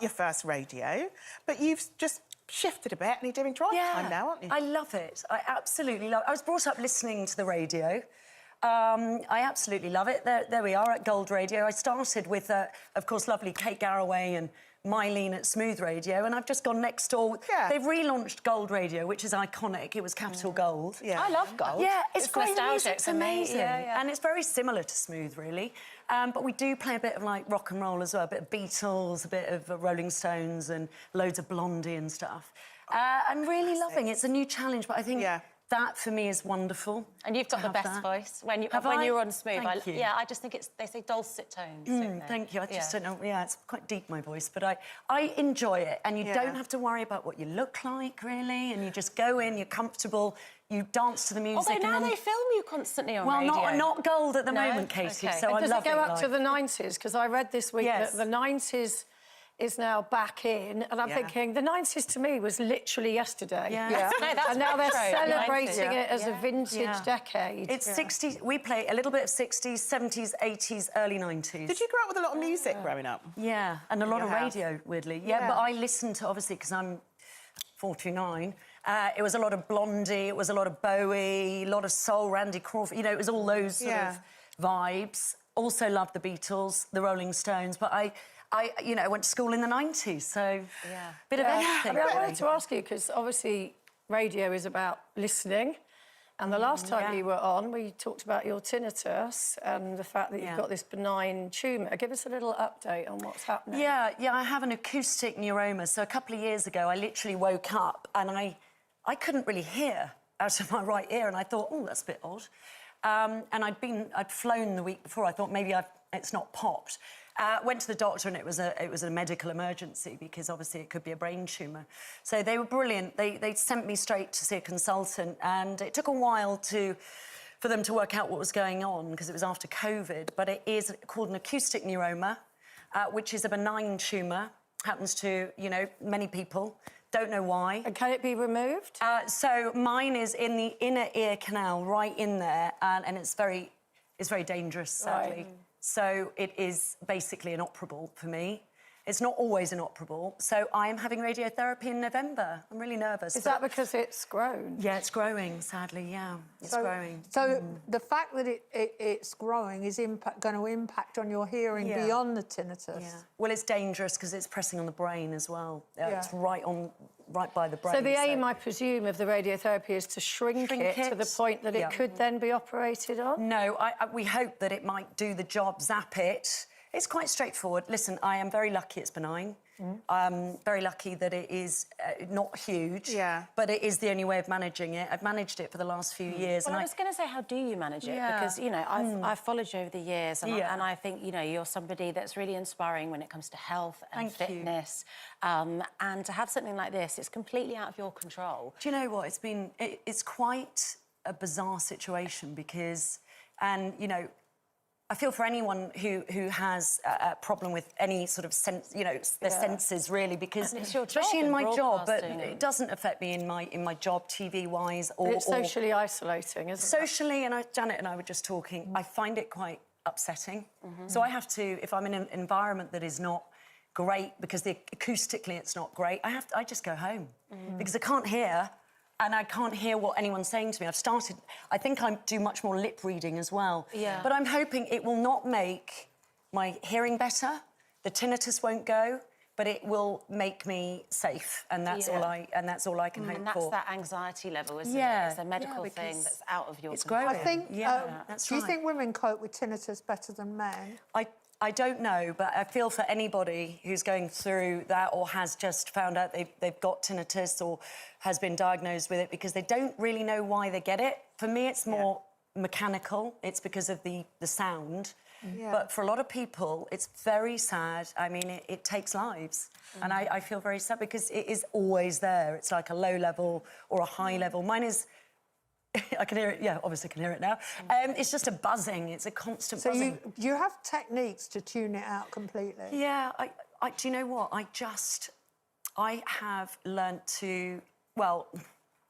Your first radio, but you've just shifted a bit and you're doing drive time now, aren't you? I love it. I absolutely love it. I was brought up listening to the radio. I absolutely love it. There we are at Gold Radio. I started with, of course, lovely Kate Garraway and Mylene at Smooth Radio, and I've just gone next door. Yeah. They've relaunched Gold Radio, which is iconic. It was Capital Gold. Yeah. I love Gold. Yeah, it's great. nostalgic It's for me. amazing. Yeah. And it's very similar to Smooth, really. But we do play a bit of, like, rock and roll as well, a bit of Beatles, a bit of Rolling Stones and loads of Blondie and stuff. I'm really loving it. It's a new challenge, but I think that, for me, is wonderful. And you've got the best voice. When you were on Smooth, Thank you. Yeah, I just think it's, they say dulcet tones, don't they? Thank you. I just don't know. Yeah, it's quite deep, my voice, but I enjoy it. And you don't have to worry about what you look like, really, and you just go in, you're comfortable, you dance to the music. Although now they film you constantly on radio. Well, not Gold at the moment, Katie, so I love it. Does it go up to the 90s? Because I read this week that the 90s is now back in, and I'm thinking the 90s to me was literally yesterday. No, that's and now they're celebrating 90s. it as a vintage decade. It's 60s. We play a little bit of 60s, 70s, 80s, early 90s. Did you grow up with a lot of music growing up? Yeah, and a lot of radio, weirdly. Yeah, but I listened to, obviously, because I'm 49, it was a lot of Blondie, it was a lot of Bowie, a lot of soul, Randy Crawford, you know, it was all those sort of vibes. Also loved the Beatles, the Rolling Stones, but I went to school in the 90s, so bit of everything. I wanted to ask you, because obviously radio is about listening, and the last time you were on, we talked about your tinnitus and the fact that you've got this benign tumour. Give us a little update on what's happening. Yeah, I have an acoustic neuroma. So a couple of years ago, I literally woke up and I couldn't really hear out of my right ear, and I thought, oh, that's a bit odd. And I'd flown the week before. I thought maybe it's not popped. Went to the doctor, and it was a medical emergency because obviously it could be a brain tumour. So they were brilliant. They sent me straight to see a consultant, and it took a while for them to work out what was going on because it was after COVID. But it is called an acoustic neuroma, which is a benign tumour. Happens to many people. Don't know why. And can it be removed? So mine is in the inner ear canal, right in there, and it's very dangerous, sadly. Right. So it is basically inoperable for me. It's not always inoperable. So I am having radiotherapy in November. I'm really nervous. Is that because it's grown? Yeah, it's growing, sadly, yeah. It's growing. So the fact that it's growing is going to impact on your hearing beyond the tinnitus? Yeah. Well, it's dangerous because it's pressing on the brain as well. It's right by the brain. So the aim, I presume, of the radiotherapy is to shrink it to the point that it could then be operated on? No, we hope that it might do the job, zap it. It's quite straightforward. Listen, I am very lucky it's benign. I'm very lucky that it is not huge, but it is the only way of managing it. I've managed it for the last few years. Well, I was going to say, how do you manage it? Because, I've followed you over the years, and I think, you're somebody that's really inspiring when it comes to health and fitness. And to have something like this, it's completely out of your control. Do you know what? It's quite a bizarre situation because, I feel for anyone who has a problem with any sort of sense, their senses, really, because it's your especially job in my job, but broadcasting. it doesn't affect me in my job, TV-wise, or It's socially isolating, isn't it? Socially, and Janet and I were just talking. I find it quite upsetting. So I have to, if I'm in an environment that is not great because acoustically it's not great, I just go home because I can't hear. And I can't hear what anyone's saying to me. I think I do much more lip reading as well. Yeah. But I'm hoping it will not make my hearing better. The tinnitus won't go, but it will make me safe, and that's all I can hope and that's for. that anxiety level, isn't it? It's a medical thing that's out of your control. Growing. I think, that's do you think women cope with tinnitus better than men? I don't know, but I feel for anybody who's going through that or has just found out they've got tinnitus or has been diagnosed with it because they don't really know why they get it. For me, it's more mechanical. It's because of the sound. But for a lot of people, it's very sad. I mean, it takes lives. And I feel very sad because it is always there. It's like a low level or a high level. Mine is... I can hear it, obviously I can hear it now. It's just a buzzing, it's a constant buzzing. So you have techniques to tune it out completely? Yeah, do you know what? I have learnt to, well,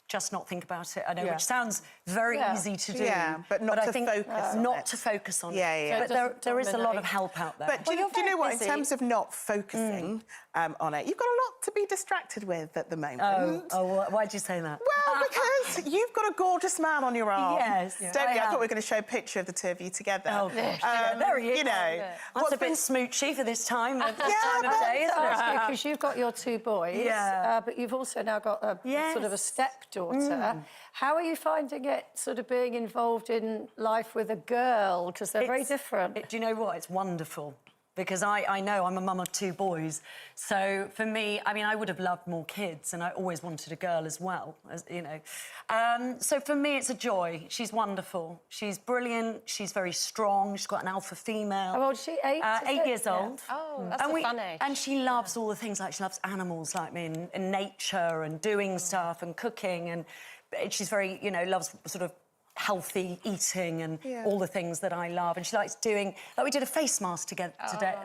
just not think about it. I know, which sounds very easy to do. Yeah, but not to focus on not it. to focus on Yeah, it. yeah. But there is a lot of help out there. But do you know what? In terms of not focusing on it, you've got a lot to be distracted with at the moment. Why'd you say that? Well, because you've got a gorgeous man on your arm. Yes, Don't you? I thought we were going to show a picture of the two of you together. Oh, gosh. There he is. You know. That's a bit smoochy for this time of day, isn't it? Because you've got your two boys, but you've also now got a sort of a stepdaughter. How are you finding it, sort of being involved in life with a girl? Because they're very different. Do you know what? It's wonderful. Because I know I'm a mum of two boys. So for me, I mean, I would have loved more kids, and I always wanted a girl as well, as you know. So for me, it's a joy. She's wonderful. She's brilliant. She's very strong. She's got an alpha female. How old is she? 8? 8 years old. Oh, that's a fun age. And she loves all the things, like she loves animals, like me, and nature, and doing stuff, and cooking, and she's very, you know, loves sort of healthy eating and all the things that I love. And she likes doing... Like, we did a face mask together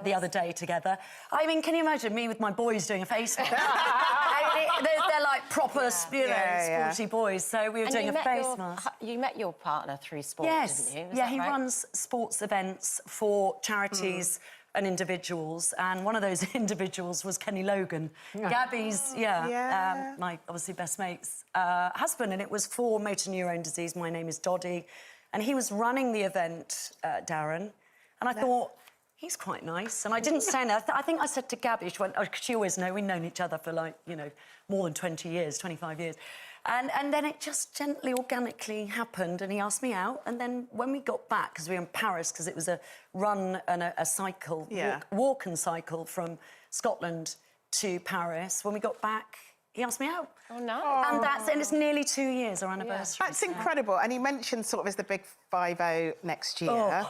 the other day together. I mean, can you imagine me with my boys doing a face mask? they're like proper, you know, sporty boys. So we were doing a face mask. You met your partner through sport, didn't you? Yeah, he runs sports events for charities and individuals, and one of those individuals was Kenny Logan, Gabby's, my obviously best mate's husband, and it was for motor neurone disease. My name is Doddy, and he was running the event, Darren, and I thought, he's quite nice, and I didn't say anything. I think I said to Gabby, she went, she always know, we've known each other for, like, you know, more than 20 years, 25 years. And then it just gently, organically happened, and he asked me out. And then when we got back, because we were in Paris, because it was a run and a cycle, walk and cycle from Scotland to Paris, when we got back, he asked me out. Oh, no. And it's nearly 2 years, our anniversary. That's incredible. And you mentioned sort of as the big 5-0 next year.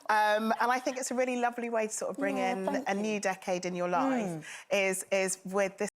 And I think it's a really lovely way to sort of bring in a new decade in your life, is with this